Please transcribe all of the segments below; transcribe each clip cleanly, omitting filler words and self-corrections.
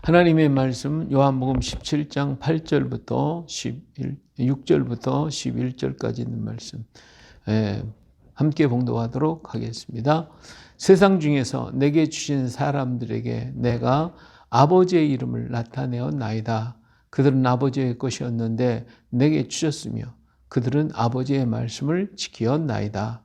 하나님의 말씀 요한복음 17장 8절부터 6절부터 11절까지 있는 말씀 함께 봉독하도록 하겠습니다. 세상 중에서 내게 주신 사람들에게 내가 아버지의 이름을 나타내었나이다. 그들은 아버지의 것이었는데 내게 주셨으며 그들은 아버지의 말씀을 지키었나이다.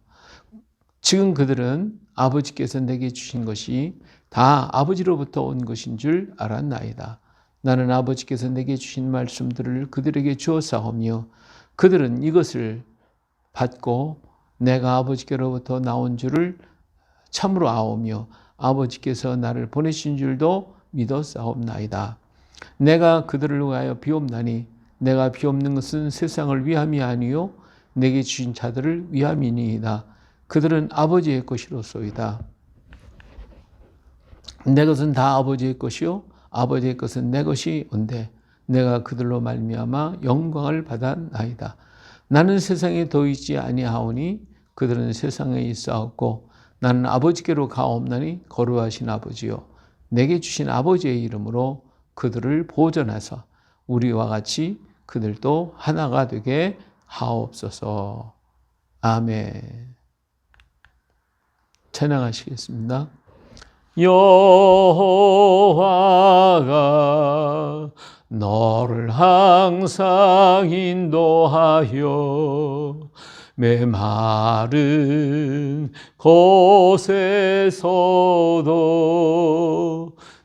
지금 그들은 아버지께서 내게 주신 것이 다 아버지로부터 온 것인 줄 알았나이다. 나는 아버지께서 내게 주신 말씀들을 그들에게 주었사오며 그들은 이것을 받고 내가 아버지께로부터 나온 줄을 참으로 아오며 아버지께서 나를 보내신 줄도 믿었사옵나이다. 내가 그들을 위하여 비옵나니 내가 비옵는 것은 세상을 위함이 아니요 내게 주신 자들을 위함이니이다. 그들은 아버지의 것이로소이다. 내 것은 다 아버지의 것이요 아버지의 것은 내 것이 온데 내가 그들로 말미암아 영광을 받았나이다. 나는 세상에 더 있지 아니하오니 그들은 세상에 있사옵고 나는 아버지께로 가옵나니 거룩하신 아버지요 내게 주신 아버지의 이름으로 그들을 보존하사 우리와 같이 그들도 하나가 되게 하옵소서. 아멘. 찬양하시겠습니다. 여호와가 너를 항상 인도하여 메마른 곳에서도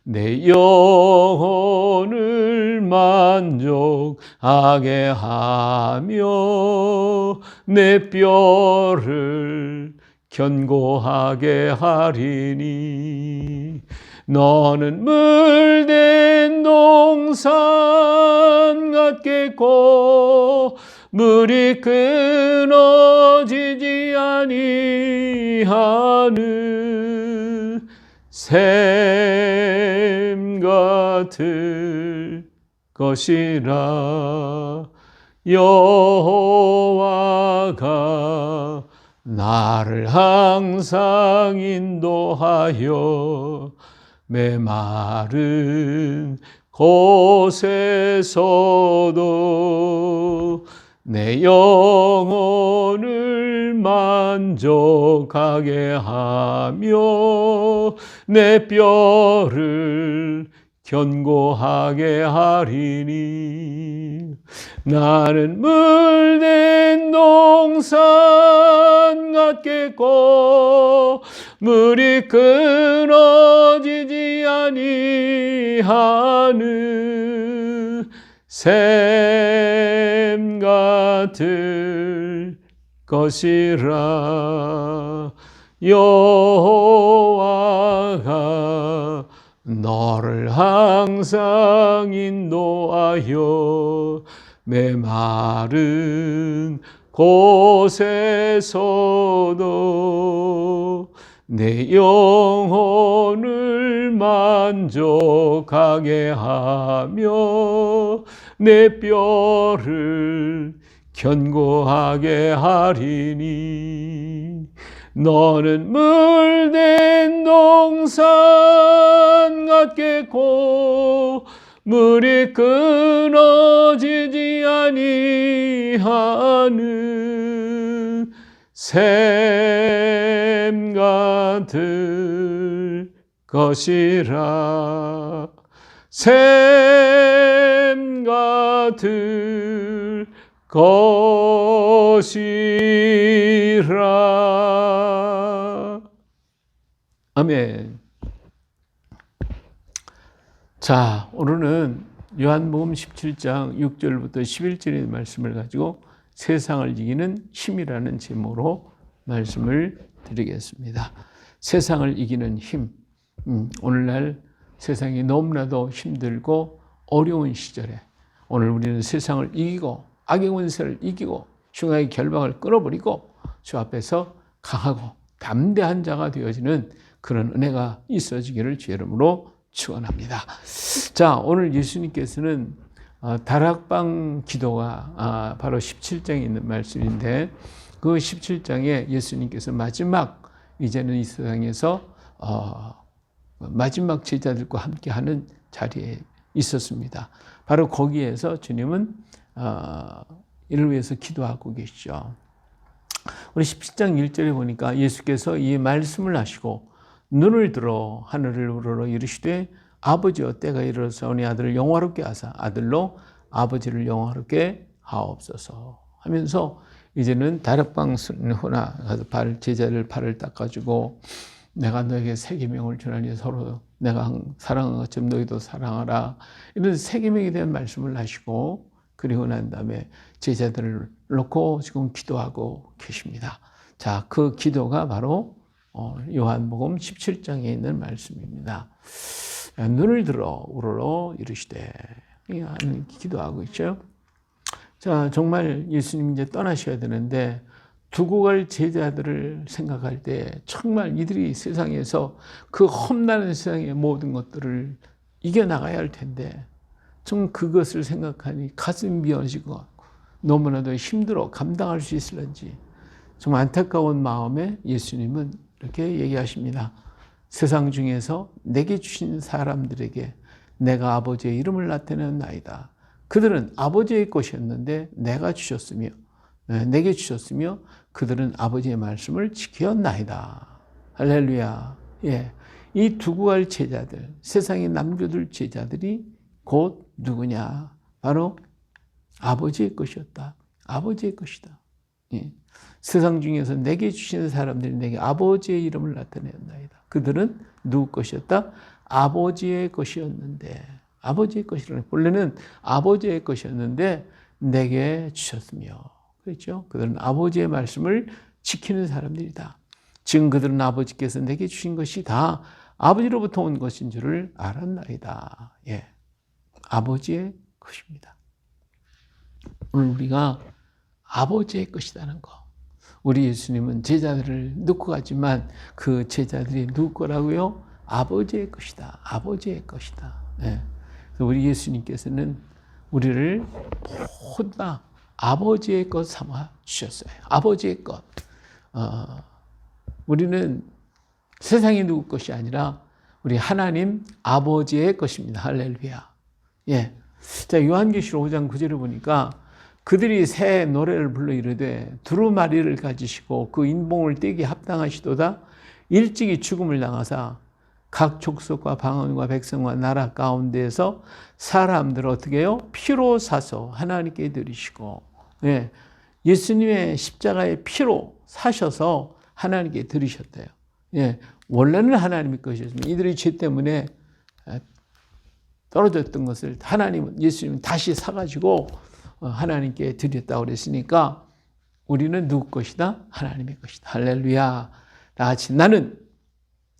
내 영혼을 만족하게 하며 내 뼈를 견고하게 하리니 너는 물된 동산 같겠고 물이 끊어지지 아니하는 샘 같을 것이라. 여호와가 나를 항상 인도하여 메마른 곳에서도 내 영혼을 만족하게 하며 내 뼈를 견고하게 하리니 나는 물된 동산 같겠고 물이 끊어지지 아니하는 샘 같을 것이라. 여호와가 너를 항상 인도하여 메마른 곳에서도 내 영혼을 만족하게 하며 내 뼈를 견고하게 하리니 너는 물된 동산 같겠고 물이 끊어지지 아니하는 샘 같을 것이라. 샘 같을 것이라. 아멘. 자, 오늘은 요한복음 17장 6절부터 11절의 말씀을 가지고 세상을 이기는 힘이라는 제목으로 말씀을 드리겠습니다. 세상을 이기는 힘. 오늘날 세상이 너무나도 힘들고 어려운 시절에 오늘 우리는 세상을 이기고 악의 권세를 이기고 흉악의 결박을 끊어버리고 주 앞에서 강하고 담대한 자가 되어지는 그런 은혜가 있어지기를 주의 이름으로 축원합니다. 자, 오늘 예수님께서는 다락방 기도가 바로 17장에 있는 말씀인데 그 17장에 예수님께서 마지막 이제는 이 세상에서 마지막 제자들과 함께하는 자리에 있었습니다. 바로 거기에서 주님은 이를 위해서 기도하고 계시죠. 우리 17장 1절에 보니까 예수께서 이 말씀을 하시고 눈을 들어 하늘을 우러러 이르시되 아버지여 때가 이르렀사오니 아들을 영화롭게 하사 아들로 아버지를 영화롭게 하옵소서 하면서 이제는 다락방 후나 제자들 발을 닦아주고 내가 너에게 새 계명을 주나니 서로 내가 사랑한 것처럼 너희도 사랑하라 이런 새 계명에 대한 말씀을 하시고 그리고 난 다음에 제자들을 놓고 지금 기도하고 계십니다. 자, 그 기도가 바로 요한복음 17장에 있는 말씀입니다. 눈을 들어 우러러 이르시되 기도하고 있죠. 자, 정말 예수님 이제 떠나셔야 되는데 두고 갈 제자들을 생각할 때 정말 이들이 세상에서 그 험난한 세상의 모든 것들을 이겨나가야 할 텐데 좀 그것을 생각하니 가슴이 미어지고 너무나도 힘들어 감당할 수 있을런지 좀 안타까운 마음에 예수님은 이렇게 얘기하십니다. 세상 중에서 내게 주신 사람들에게 내가 아버지의 이름을 나타내었나이다. 그들은 아버지의 것이었는데 내게 주셨으며 그들은 아버지의 말씀을 지켰나이다. 할렐루야. 예. 이 두고 갈 제자들, 세상에 남겨둘 제자들이 곧 누구냐? 바로 아버지의 것이었다. 아버지의 것이다. 예. 세상 중에서 내게 주시는 사람들이 내게 아버지의 이름을 나타내었나이다. 그들은 누구 것이었다? 아버지의 것이었는데, 아버지의 것이라는 본래는 아버지의 것이었는데 내게 주셨으며, 그렇죠? 그들은 아버지의 말씀을 지키는 사람들이다. 지금 그들은 아버지께서 내게 주신 것이 다 아버지로부터 온 것인 줄을 알았나이다. 예, 아버지의 것입니다. 오늘 우리가 아버지의 것이라는 거. 우리 예수님은 제자들을 놓고 가지만 그 제자들이 누구 거라고요? 아버지의 것이다. 아버지의 것이다. 예. 그래서 우리 예수님께서는 우리를 모두 다 아버지의 것 삼아 주셨어요. 아버지의 것. 우리는 세상이 누구 것이 아니라 우리 하나님 아버지의 것입니다. 할렐루야. 예. 자, 요한계시록 5장 9절을 보니까 그들이 새 노래를 불러 이르되 두루마리를 가지시고 그 인봉을 떼기 합당하시도다 일찍이 죽음을 당하사 각 족속과 방언과 백성과 나라 가운데에서 사람들을 어떻게 해요? 피로 사서 하나님께 드리시고, 예, 예수님의 십자가의 피로 사셔서 하나님께 드리셨대요. 예, 원래는 하나님의 것이었지만 이들의 죄 때문에 떨어졌던 것을 하나님은, 예수님은 다시 사가지고 하나님께 드렸다고 그랬으니까 우리는 누구 것이다? 하나님의 것이다. 할렐루야. 다 같이 나는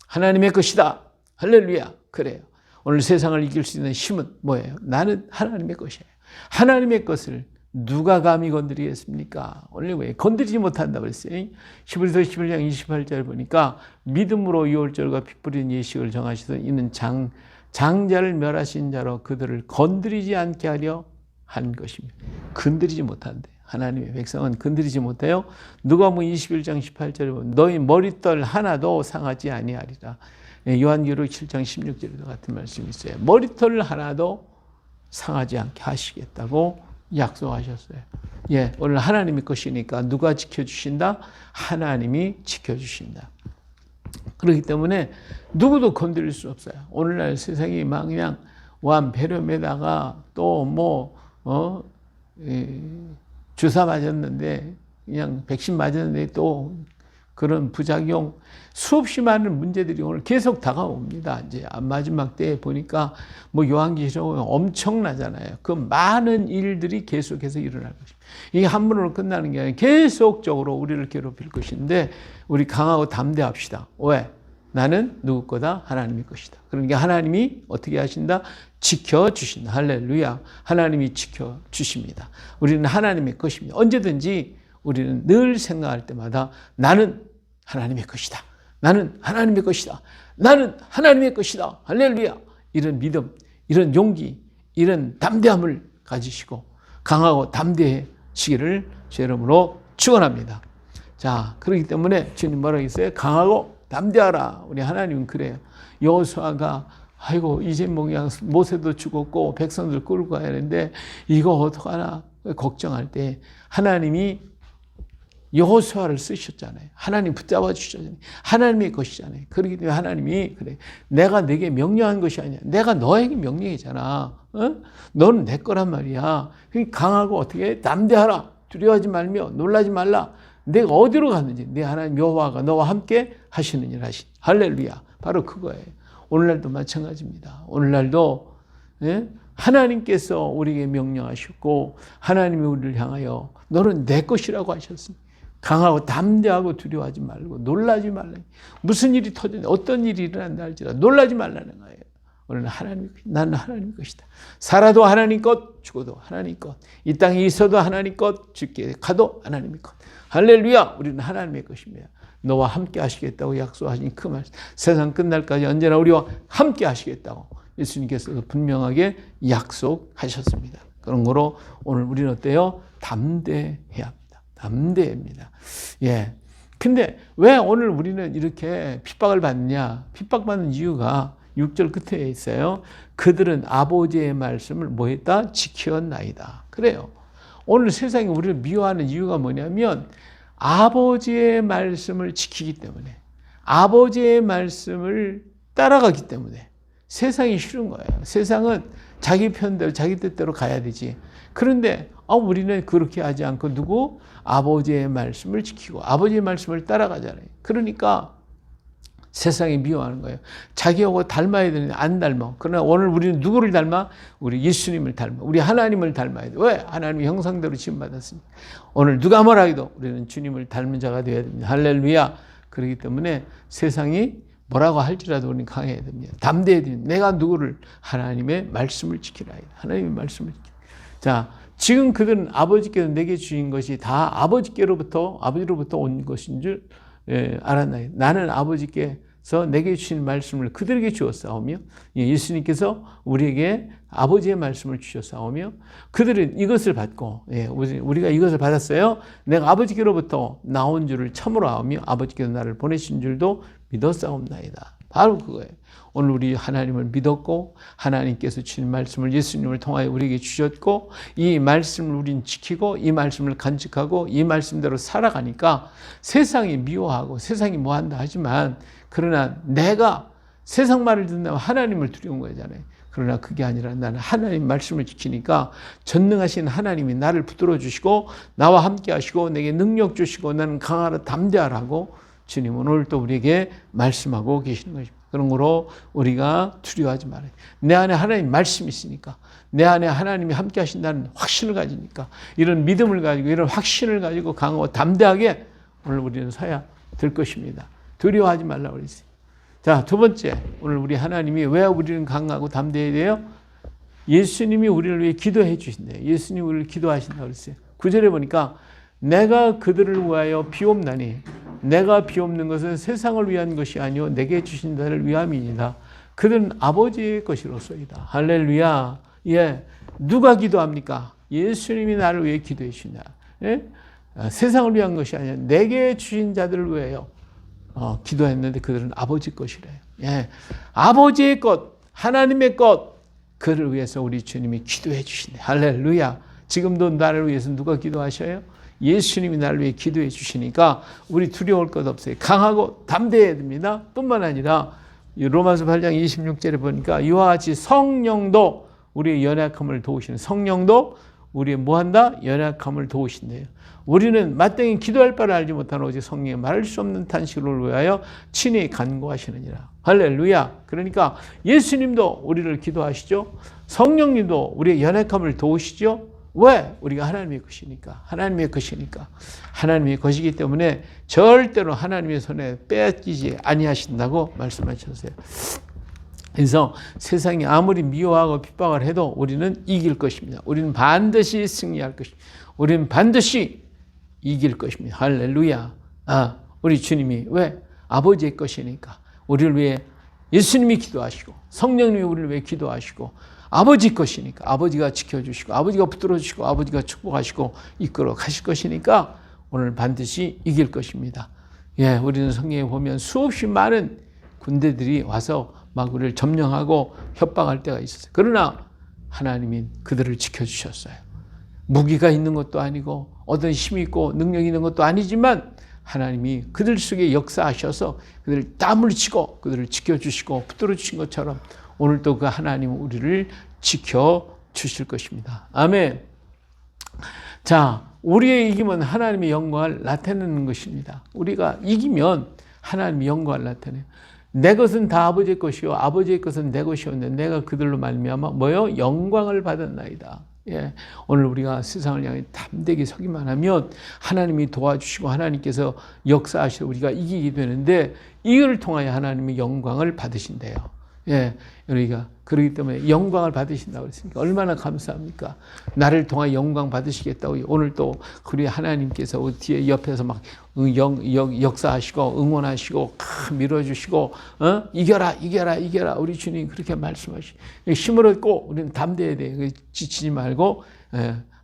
하나님의 것이다. 할렐루야. 그래요. 오늘 세상을 이길 수 있는 힘은 뭐예요? 나는 하나님의 것이에요. 하나님의 것을 누가 감히 건드리겠습니까? 오늘 왜 건드리지 못한다고 그랬어요? 히브리서 11장 28절 보니까 믿음으로 유월절과 핏부린 예식을 정하셔서 이는 장자를 멸하신 자로 그들을 건드리지 않게 하려 한 것입니다. 건드리지 못한대. 하나님의 백성은 건드리지 못해요. 누가복음 21장 18절에 보면 너희 머리털 하나도 상하지 아니하리라. 요한계시록 7장 16절에도 같은 말씀이 있어요. 머리털 하나도 상하지 않게 하시겠다고 약속하셨어요. 예, 오늘 하나님의 것이니까 누가 지켜주신다? 하나님이 지켜주신다. 그렇기 때문에 누구도 건드릴 수 없어요. 오늘날 세상이 막 그냥 완폐렴에다가 또 주사 맞았는데 그냥 백신 맞았는데 또 그런 부작용 수없이 많은 문제들이 오늘 계속 다가옵니다. 이제 마지막 때에 보니까 요한계시록은 엄청나잖아요. 그 많은 일들이 계속해서 일어날 것입니다. 이게 한 번으로 끝나는 게 아니라 계속적으로 우리를 괴롭힐 것인데 우리 강하고 담대합시다. 왜? 나는 누구 거다? 하나님의 것이다. 그러니까 하나님이 어떻게 하신다? 지켜주신다. 할렐루야. 하나님이 지켜주십니다. 우리는 하나님의 것입니다. 언제든지 우리는 늘 생각할 때마다 나는 하나님의 것이다. 나는 하나님의 것이다. 나는 하나님의 것이다. 할렐루야. 이런 믿음, 이런 용기, 이런 담대함을 가지시고 강하고 담대해지기를 제 이름으로 축원합니다. 자, 그렇기 때문에 주님 뭐라고 했어요? 강하고 담대하라. 우리 하나님은 그래요. 여호수아가 아이고 이제 뭐 그냥 모세도 죽었고 백성들 끌고 가야 하는데 이거 어떡하나 걱정할 때 하나님이 여호수아를 쓰셨잖아요. 하나님 붙잡아 주셨잖아요. 하나님의 것이잖아요. 그렇기 때문에 하나님이 그래 내가 내게 명령한 것이 아니야. 내가 너에게 명령했잖아. 어? 너는 내 거란 말이야. 그러니까 강하고 어떻게 담대하라. 두려워하지 말며 놀라지 말라. 내가 어디로 갔는지 내 하나님 여호와가 너와 함께 하시느니라 하시. 할렐루야. 바로 그거예요. 오늘날도 마찬가지입니다. 오늘날도 하나님께서 우리에게 명령하셨고 하나님이 우리를 향하여 너는 내 것이라고 하셨습니다. 강하고 담대하고 두려워하지 말고 놀라지 말라. 무슨 일이 터지든 어떤 일이 일어난다 할지라도 놀라지 말라는 거예요. 오늘은 나는 하나님 것이다. 살아도 하나님 것, 죽어도 하나님 것. 이 땅에 있어도 하나님 것, 죽게 가도 하나님의 것. 할렐루야. 우리는 하나님의 것입니다. 너와 함께 하시겠다고 약속하신 그 말씀. 세상 끝날까지 언제나 우리와 함께 하시겠다고 예수님께서도 분명하게 약속하셨습니다. 그런 거로 오늘 우리는 어때요? 담대해야 합니다. 담대합니다. 예. 근데 왜 오늘 우리는 이렇게 핍박을 받느냐? 핍박받는 이유가 6절 끝에 있어요. 그들은 아버지의 말씀을 뭐 했다? 지켰나이다. 그래요. 오늘 세상이 우리를 미워하는 이유가 뭐냐면 아버지의 말씀을 지키기 때문에 아버지의 말씀을 따라가기 때문에 세상이 싫은 거예요. 세상은 자기 편대로 자기 뜻대로 가야 되지. 그런데 우리는 그렇게 하지 않고 누구? 아버지의 말씀을 지키고 아버지의 말씀을 따라가잖아요. 그러니까 세상이 미워하는 거예요. 자기하고 닮아야 되는데 안 닮아. 그러나 오늘 우리는 누구를 닮아? 우리 예수님을 닮아. 우리 하나님을 닮아야 돼. 왜? 하나님의 형상대로 지음받았으니까. 오늘 누가 뭐라 해도 우리는 주님을 닮은 자가 되어야 됩니다. 할렐루야. 그렇기 때문에 세상이 뭐라고 할지라도 우리는 강해야 됩니다. 담대해야 됩니다. 내가 누구를? 하나님의 말씀을 지키라. 하나님의 말씀을 지키라. 자, 지금 그들은 아버지께서 내게 주신 것이 다 아버지로부터 온 것인 줄 알았나요? 나는 아버지께서 내게 주신 말씀을 그들에게 주었사오며 예수님께서 우리에게 아버지의 말씀을 주셨사오며 그들은 이것을 받고 우리가 이것을 받았어요. 내가 아버지께로부터 나온 줄을 참으로 아오며 아버지께서 나를 보내신 줄도 믿었사옵나이다. 바로 그거예요. 오늘 우리 하나님을 믿었고 하나님께서 주신 말씀을 예수님을 통하여 우리에게 주셨고 이 말씀을 우린 지키고 이 말씀을 간직하고 이 말씀대로 살아가니까 세상이 미워하고 세상이 뭐한다 하지만 그러나 내가 세상 말을 듣는다면 하나님을 두려운 거잖아요. 그러나 그게 아니라 나는 하나님 말씀을 지키니까 전능하신 하나님이 나를 붙들어 주시고 나와 함께 하시고 내게 능력 주시고 나는 강하라 담대하라고 주님은 오늘 또 우리에게 말씀하고 계시는 것입니다. 그런 거로 우리가 두려워하지 말아요. 내 안에 하나님 말씀이 있으니까 내 안에 하나님이 함께 하신다는 확신을 가지니까 이런 믿음을 가지고 이런 확신을 가지고 강하고 담대하게 오늘 우리는 서야 될 것입니다. 두려워하지 말라고 그랬어요. 자, 두 번째, 오늘 우리 하나님이 왜 우리는 강하고 담대해야 돼요? 예수님이 우리를 위해 기도해 주신대요. 예수님이 우리를 기도하신다고 그랬어요. 9절에 보니까 내가 그들을 위하여 비옵나니 내가 비옵는 것은 세상을 위한 것이 아니요 내게 주신 자를 위함이니라. 그들은 아버지의 것이로소이다. 할렐루야. 예, 누가 기도합니까? 예수님이 나를 위해 기도해 주신다. 예? 세상을 위한 것이 아니라 내게 주신 자들을 위하여 기도했는데 그들은 아버지 것이래요. 예, 아버지의 것, 하나님의 것, 그를 위해서 우리 주님이 기도해 주신다. 할렐루야. 지금도 나를 위해서 누가 기도하셔요? 예수님이 나를 위해 기도해 주시니까 우리 두려울 것 없어요. 강하고 담대해야 됩니다. 뿐만 아니라 로마서 8장 26절에 보니까 이와 같이 성령도 우리의 연약함을 도우시는 성령도 우리의 뭐한다? 연약함을 도우신대요. 우리는 마땅히 기도할 바를 알지 못하는 오직 성령의 말할 수 없는 탄식을 위하여 친히 간구하시느니라. 할렐루야. 그러니까 예수님도 우리를 기도하시죠. 성령님도 우리의 연약함을 도우시죠. 왜? 우리가 하나님의 것이니까. 하나님의 것이니까. 하나님의 것이기 때문에 절대로 하나님의 손에 빼앗기지 아니하신다고 말씀하셨어요. 그래서 세상이 아무리 미워하고 핍박을 해도 우리는 이길 것입니다. 우리는 반드시 승리할 것입니다. 우리는 반드시 이길 것입니다. 할렐루야. 우리 주님이 왜? 아버지의 것이니까. 우리를 위해 예수님이 기도하시고 성령님이 우리를 위해 기도하시고 아버지 것이니까 아버지가 지켜주시고 아버지가 붙들어주시고 아버지가 축복하시고 이끌어 가실 것이니까 오늘 반드시 이길 것입니다. 예, 우리는 성경에 보면 수없이 많은 군대들이 와서 막 우리를 점령하고 협박할 때가 있었어요. 그러나 하나님이 그들을 지켜주셨어요. 무기가 있는 것도 아니고 어떤 힘이 있고 능력이 있는 것도 아니지만 하나님이 그들 속에 역사하셔서 그들을 다물치고 그들을 지켜주시고 붙들어주신 것처럼 오늘도 그 하나님은 우리를 지켜주실 것입니다. 아멘. 자, 우리의 이김은 하나님의 영광을 나타내는 것입니다. 우리가 이기면 하나님의 영광을 나타내요. 내 것은 다 아버지의 것이요 아버지의 것은 내 것이었는데 내가 그들로 말미암아 뭐요? 영광을 받았나이다. 예, 오늘 우리가 세상을 향해 담대하게 서기만 하면 하나님이 도와주시고 하나님께서 역사하시고 우리가 이기게 되는데 이걸 통하여 하나님의 영광을 받으신대요. 예, 우리가 그렇기 때문에 영광을 받으신다고 그랬으니까 얼마나 감사합니까? 나를 통하여 영광 받으시겠다고 오늘 또 우리 하나님께서 뒤에 옆에서 막 역사하시고 응원하시고 밀어주시고 이겨라 이겨라 이겨라 우리 주님 그렇게 말씀하시고 힘을 얻고 우리는 담대해야 돼. 지치지 말고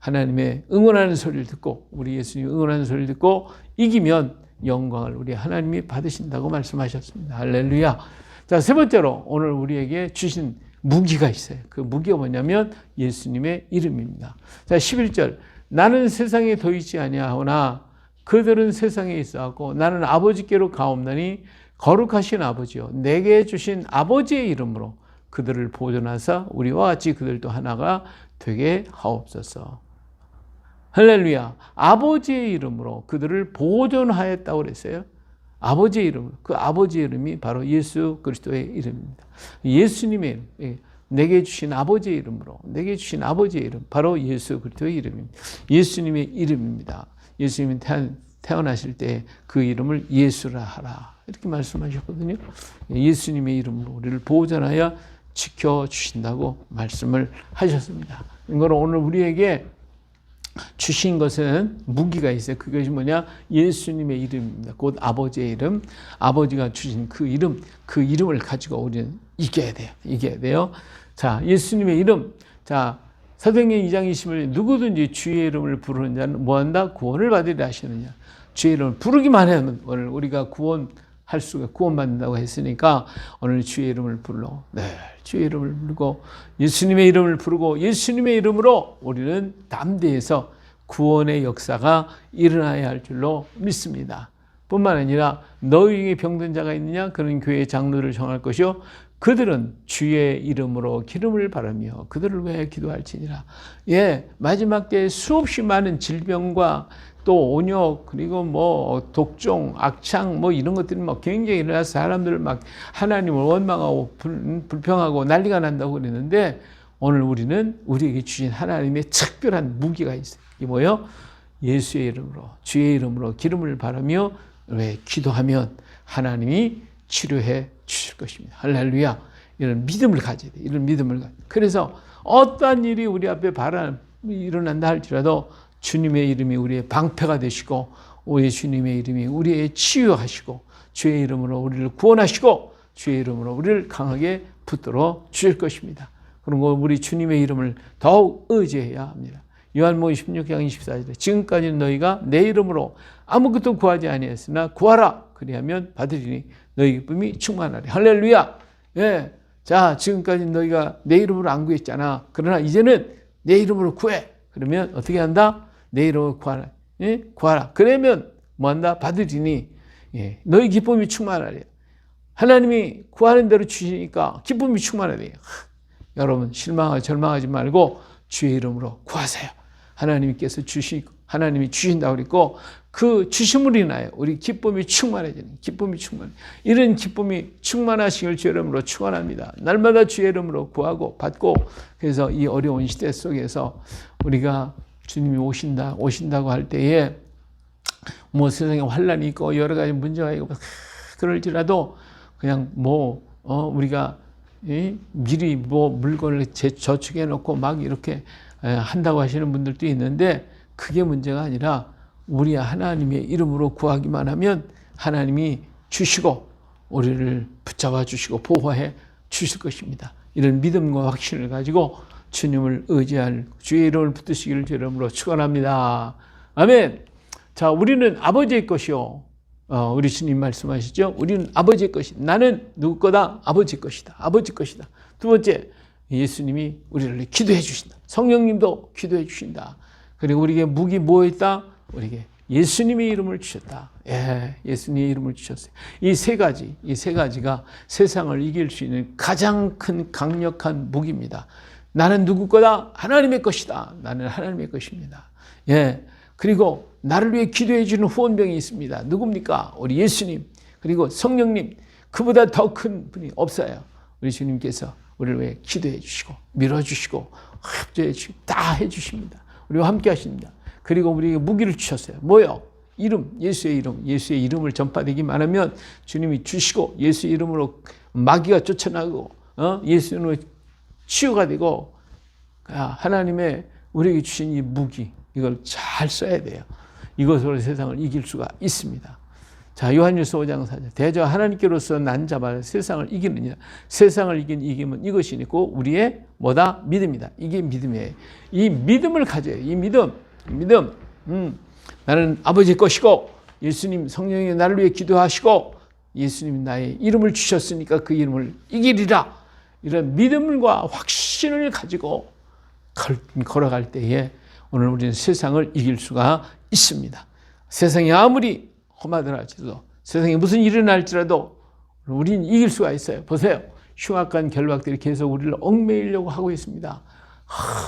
하나님의 응원하는 소리를 듣고 우리 예수님 응원하는 소리를 듣고 이기면 영광을 우리 하나님이 받으신다고 말씀하셨습니다. 할렐루야. 자, 세 번째로 오늘 우리에게 주신 무기가 있어요. 그 무기가 뭐냐면 예수님의 이름입니다. 자, 11절. 나는 세상에 도이지 아니하오나 그들은 세상에 있어하고 나는 아버지께로 가옵나니 거룩하신 아버지요 내게 주신 아버지의 이름으로 그들을 보존하사 우리와 같이 그들도 하나가 되게 하옵소서. 할렐루야. 아버지의 이름으로 그들을 보존하였다고 그랬어요. 아버지의 이름으로. 그 아버지의 이름이 바로 예수 그리스도의 이름입니다. 예수님의 이름, 내게 주신 아버지의 이름으로, 내게 주신 아버지의 이름, 바로 예수 그리스도의 이름입니다. 예수님의 이름입니다. 예수님이 태어나실 때 그 이름을 예수라 하라 이렇게 말씀하셨거든요. 예수님의 이름으로 우리를 보존하여 지켜주신다고 말씀을 하셨습니다. 이걸 오늘 우리에게 주신 것은 무기가 있어요. 그것이 뭐냐? 예수님의 이름입니다. 곧 아버지의 이름, 아버지가 주신 그 이름을 가지고 우리는 이겨야 돼요. 이겨야 돼요. 자, 예수님의 이름. 자, 사도행전 2장 20절 누구든지 주의 이름을 부르는 자는 뭐한다? 구원을 받으리라 하시느냐. 주의 이름을 부르기만 하면 오늘 우리가 구원받는다고 했으니까 오늘 주의 이름을 불러. 네, 주의 이름을 부르고 예수님의 이름을 부르고 예수님의 이름으로 우리는 담대해서 구원의 역사가 일어나야 할 줄로 믿습니다. 뿐만 아니라 너희 중에 병든 자가 있느냐? 그는 교회의 장로를 정할 것이요 그들은 주의 이름으로 기름을 바르며 그들을 위하여 기도할지니라. 예, 마지막 때에 수없이 많은 질병과 또 온역 그리고 뭐 독종, 악창 뭐 이런 것들이 막 굉장히 일어나서 사람들을 막 하나님을 원망하고 불평하고 난리가 난다고 그랬는데 오늘 우리는 우리에게 주신 하나님의 특별한 무기가 있어요. 이게 뭐예요? 예수의 이름으로 주의 이름으로 기름을 바르며 왜 기도하면 하나님이 치료해 주실 것입니다. 할렐루야. 이런 믿음을 가져야 돼. 이런 믿음을 가져야 돼. 그래서 어떠한 일이 우리 앞에 일어난다 할지라도 주님의 이름이 우리의 방패가 되시고 우리 주님의 이름이 우리의 치유하시고 주의 이름으로 우리를 구원하시고 주의 이름으로 우리를 강하게 붙들어 주실 것입니다. 그런 거 우리 주님의 이름을 더욱 의지해야 합니다. 요한복음 16장 24절에 지금까지는 너희가 내 이름으로 아무것도 구하지 아니했으나 구하라 그리하면 받으리니 너희 기쁨이 충만하리. 할렐루야. 예. 자, 지금까지 너희가 내 이름으로 안 구했잖아. 그러나 이제는 내 이름으로 구해. 그러면 어떻게 한다? 내 이름으로 구하라. 예? 구하라. 그러면 뭐 한다? 받으리니 예. 너희 기쁨이 충만하리. 하나님이 구하는 대로 주시니까 기쁨이 충만하리. 여러분 실망하고 절망하지 말고 주의 이름으로 구하세요. 하나님께서 하나님이 주신다고 그랬고 그 주심으로 인하여 우리 기쁨이 충만해지는 기쁨이 충만해. 이런 기쁨이 충만하시길 주의 이름으로 축원합니다. 날마다 주의 이름으로 구하고 받고 그래서 이 어려운 시대 속에서 우리가 주님이 오신다고 할 때에 뭐 세상에 환란이 있고 여러 가지 문제가 있고 그럴지라도 그냥 우리가 미리 물건을 저축해 놓고 막 이렇게 한다고 하시는 분들도 있는데 그게 문제가 아니라 우리 하나님의 이름으로 구하기만 하면 하나님이 주시고 우리를 붙잡아 주시고 보호해 주실 것입니다. 이런 믿음과 확신을 가지고 주님을 의지할 주의 이름을 붙드시기를 주 이름으로 축원합니다. 아멘. 자, 우리는 아버지의 것이요 우리 주님 말씀하시죠. 우리는 아버지의 것이다. 나는 누구 거다? 아버지 것이다. 아버지 것이다. 두 번째, 예수님이 우리를 기도해 주신다. 성령님도 기도해 주신다. 그리고 우리에게 무기 뭐였다? 우리에게 예수님의 이름을 주셨다. 예, 예수님의 이름을 주셨어요. 이 세 가지가 세상을 이길 수 있는 가장 큰 강력한 무기입니다. 나는 누구 거다? 하나님의 것이다. 나는 하나님의 것입니다. 예, 그리고 나를 위해 기도해 주는 후원병이 있습니다. 누굽니까? 우리 예수님, 그리고 성령님. 그보다 더 큰 분이 없어요. 우리 주님께서 우리를 위해 기도해 주시고 밀어주시고 협조해 주시고 다 해주십니다. 우리와 함께 하십니다. 그리고 우리에게 무기를 주셨어요. 뭐요? 이름, 예수의 이름. 예수의 이름을 전파되기만 하면 주님이 주시고 예수의 이름으로 마귀가 쫓아나고 예수 이름으로 치유가 되고 하나님의 우리에게 주신 이 무기, 이걸 잘 써야 돼요. 이것으로 세상을 이길 수가 있습니다. 자, 요한일서 5장 4절. 대저 하나님께로서 난 자마다 세상을 이기느냐. 세상을 이기면 이것이 있고 우리의 뭐다? 믿음이다. 이게 믿음이에요. 이 믿음을 가져요. 이 믿음. 나는 아버지의 것이고 예수님 성령이 나를 위해 기도하시고 예수님 나의 이름을 주셨으니까 그 이름을 이기리라. 이런 믿음과 확신을 가지고 걸어갈 때에 오늘 우리는 세상을 이길 수가 있습니다. 세상이 아무리 험하더라도 세상에 무슨 일이 날지라도 우리는 이길 수가 있어요. 보세요. 흉악한 결박들이 계속 우리를 얽매이려고 하고 있습니다.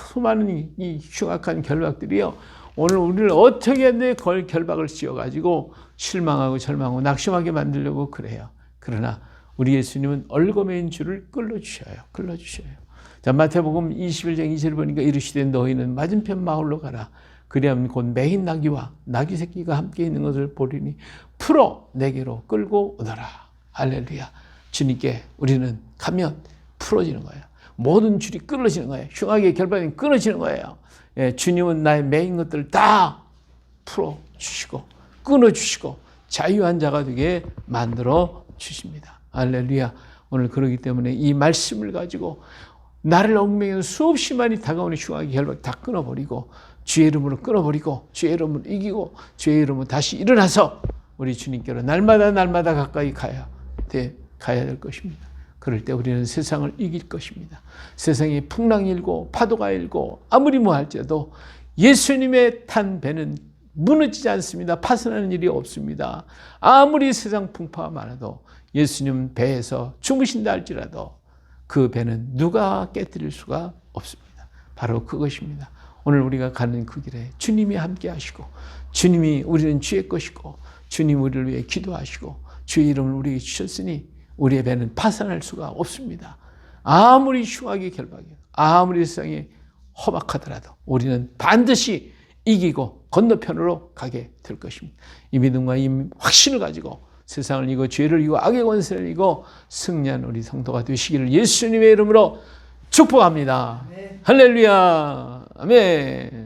수많은 이 흉악한 결박들이요. 오늘 우리를 어떻게든 결박을 씌워가지고 실망하고 절망하고 낙심하게 만들려고 그래요. 그러나 우리 예수님은 얼거매인 줄을 끌어주셔요. 자, 마태복음 21장 2절을 보니까 이르시되 너희는 맞은편 마을로 가라. 그리하면 곧 매인 나귀와 나귀 새끼가 함께 있는 것을 보리니 풀어 내게로 끌고 오너라. 할렐루야. 주님께 우리는 가면 풀어지는 거예요. 모든 줄이 끊어지는 거예요. 흉하게 결박이 끊어지는 거예요. 예, 주님은 나의 매인 것들을 다 풀어주시고 끊어주시고 자유한 자가 되게 만들어 주십니다. 할렐루야. 오늘 그러기 때문에 이 말씀을 가지고 나를 얽매이는 수없이 많이 다가오는 흉하게 결박 다 끊어버리고 주의 이름으로 끊어버리고 주의 이름으로 이기고 주의 이름으로 다시 일어나서 우리 주님께로 날마다 가까이 가야 될 것입니다. 그럴 때 우리는 세상을 이길 것입니다. 세상에 풍랑이 일고 파도가 일고 아무리 뭐 할지라도 예수님의 탄 배는 무너지지 않습니다. 파손하는 일이 없습니다. 아무리 세상 풍파가 많아도 예수님 배에서 주무신다 할지라도 그 배는 누가 깨뜨릴 수가 없습니다. 바로 그것입니다. 오늘 우리가 가는 그 길에 주님이 함께 하시고 주님이 우리는 주의 것이고 주님 우리를 위해 기도하시고 주의 이름을 우리에게 주셨으니 우리의 배는 파산할 수가 없습니다. 아무리 흉하게 결박해도 아무리 세상이 험악하더라도 우리는 반드시 이기고 건너편으로 가게 될 것입니다. 이 믿음과 이 확신을 가지고 세상을 이기고 죄를 이기고 악의 권세를 이기고 승리한 우리 성도가 되시기를 예수님의 이름으로 축복합니다. 네. 할렐루야. 아멘.